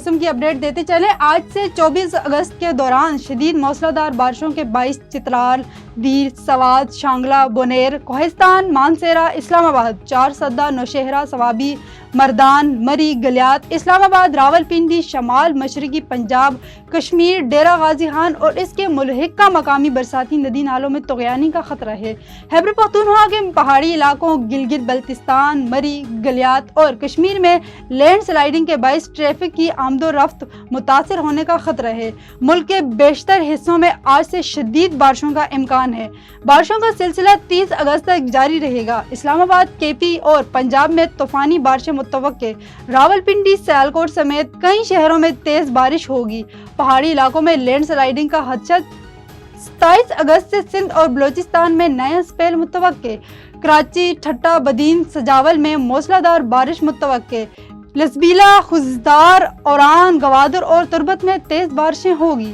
मौसम की अपडेट देते चले। आज से 24 अगस्त के दौरान शदीद मौसलाधार बारिशों के बाइस चित्राल, दीर, सवात, शांगला, बोनेर, कोहिस्तान, मानसेरा, इस्लामाबाद, चार सद्दा, नौशहरा, सवाबी, मर्दान, मरी, गलियात, इस्लामाबाद, रावलपिंडी, शमाल मशरकी पंजाब, कश्मीर, डेरा गाजी खान और इसके मुल्हिका मकामी बरसाती नदी नालों में तुग़यानी का खतरा है। खैबर पख्तूनख्वा के पहाड़ी इलाकों, गिलगित बल्तिस्तान, मरी, गलियात और कश्मीर में लैंड स्लाइडिंग के बाइस ट्रैफिक की आमदोरफ्त मुतासिर होने का खतरा है। मुल्क के बेशतर हिस्सों में आज से शदीद बारिशों का इम्कान है। बारिशों का सिलसिला 30 अगस्त तक जारी रहेगा। इस्लामाबाद, केपी और पंजाब में तूफानी बारिशें मुतवक्के। रावलपिंडी, सियालकोट समेत कई शहरों में तेज बारिश होगी। पहाड़ी इलाकों में लैंड स्लाइडिंग का खदशा। 27 अगस्त से सिंध और बलोचिस्तान में नया स्पेल मुतवक्के। कराची, ठट्टा, बदीन, सजावल में मूसलाधार बारिश मुतवक्के। लसबीला, खुजदार, औरान, गवादर और तुरबत में तेज बारिशें होगी।